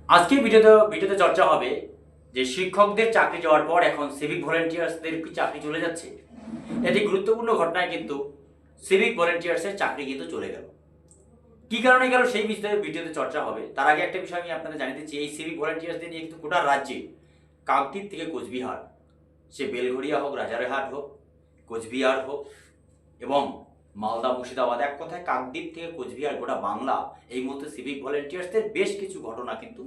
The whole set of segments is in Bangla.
আজকে ভিডিওতে চর্চা হবে যে শিক্ষকদের চাকরি যাওয়ার পর এখন সিভিক ভলেন্টিয়ার্সদের কি চাকরি চলে যাচ্ছে। এটি গুরুত্বপূর্ণ ঘটনায় কিন্তু সিভিক ভলেন্টিয়ার্সের চাকরি কিন্তু চলে গেল। কি কারণে গেল সেই বিষয়ে ভিডিওতে চর্চা হবে। তার আগে একটা বিষয় আমি আপনাদের জানিয়ে দিচ্ছি, এই সিভিক ভলেন্টিয়ার্সদের নিয়ে কিন্তু গোটা রাজ্যে কাকদ্বীপ থেকে কোচবিহার, সে বেলঘড়িয়া হোক, রাজারহাট হোক, কোচবিহার হোক এবং মালদা, মুর্শিদাবাদ, এক কথায় কাকদ্বীপ থেকে কোচবিহার, গোটা বাংলা এই মুহূর্তে সিভিক ভলেন্টিয়ার্সদের বেশ কিছু ঘটনা কিন্তু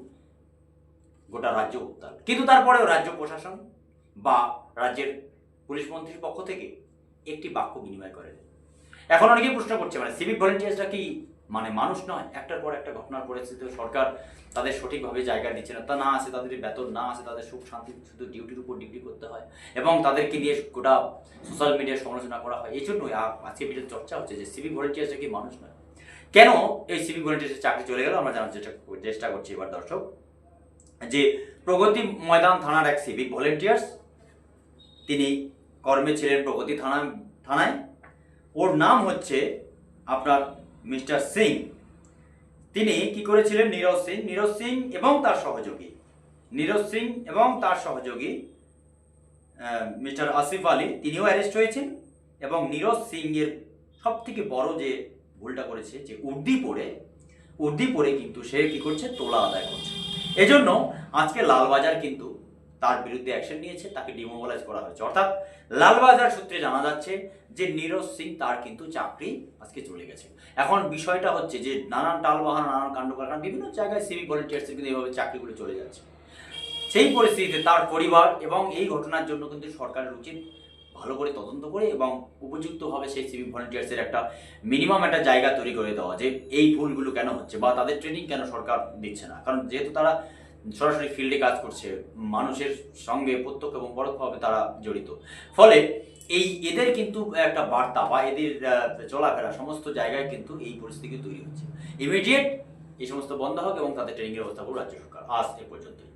গোটা রাজ্য উত্তাল। কিন্তু তারপরেও রাজ্য প্রশাসন বা রাজ্যের পুলিশ মন্ত্রীর পক্ষ থেকে একটি বাক্য বিনিময় করে। এখন অনেকেই প্রশ্ন করছে, মানে সিভিক ভলেন্টিয়ার্সরা কি মানে মানুষ নয়? একটার পর একটা ঘটনার পরিস্থিতিতে সরকার তাদের সঠিকভাবে জায়গা দিচ্ছে না, তা না আছে তাদের বেতন, না আছে তাদের সুখ শান্তি, শুধু ডিউটির উপর ডিউটি করতে হয় এবং তাদেরকে নিয়ে গোটা সোশ্যাল মিডিয়ায় সমালোচনা করা হয়। এই জন্যই আজকে ভিডিওতে চর্চা হচ্ছে যে সিভিক ভলেন্টিয়ার্সরা কি মানুষ নয়। কেন এই সিভিক ভলেন্টিয়ার্সের চাকরি চলে গেল আমরা জানার চেষ্টা করছি এবার দর্শক। যে প্রগতি ময়দান থানার এক সিভিক ভলেন্টিয়ার্স, তিনি কর্মে ছিলেন প্রগতি থানায়। ওর নাম হচ্ছে আপনার মিস্টার সিং। তিনি কি করেছিলেন, নীরজ সিং এবং তার সহযোগী মিস্টার আসিফ আলী, তিনিও অ্যারেস্ট হয়েছেন। এবং নীরজ সিং এর সব থেকে বড় যে ভুলটা করেছে, যে উর্দি পরে কিন্তু সে কি করছে, তোলা আদায় করছে। এজন্য আজকে লালবাজার কিন্তু তার বিরুদ্ধে অ্যাকশন নিয়েছে, তাকে ডিমোবিলাইজ করা হয়েছে। অর্থাৎ লালবাজার সূত্রে জানা যাচ্ছে যে নীরজ সিং তার কিন্তু চাকরি আজকে চলে গেছে। এখন বিষয়টা হচ্ছে যে নানান টালবাহানা, নানান কাণ্ড কারখানা, বিভিন্ন জায়গায় সিভিক ভলেন্টিয়ার্সের কিন্তু এইভাবে চাকরিগুলো চলে যাচ্ছে। সেই পরিস্থিতিতে তার পরিবার এবং এই ঘটনার জন্য কিন্তু সরকারের উচিত ভালো করে তদন্ত করে এবং উপযুক্তভাবে সেই সিভিক ভলেন্টিয়ার্সের একটা মিনিমাম একটা জায়গা তৈরি করে দেওয়া, যে এই ভুলগুলো কেন হচ্ছে বা তাদের ট্রেনিং কেন সরকার দিচ্ছে না। কারণ যেহেতু তারা সরাসরি ফিল্ডে কাজ করছে, মানুষের সঙ্গে প্রত্যক্ষ এবং পরোক্ষভাবে তারা জড়িত, ফলে এদের কিন্তু একটা বার্তা বা এদের চলাফেরা সমস্ত জায়গায় কিন্তু এই পরিস্থিতি তৈরি হচ্ছে। ইমিডিয়েট এই সমস্ত বন্ধ হোক এবং তাদের ট্রেনিংয়ের ব্যবস্থা করুক রাজ্য সরকার। আজ এ পর্যন্তই।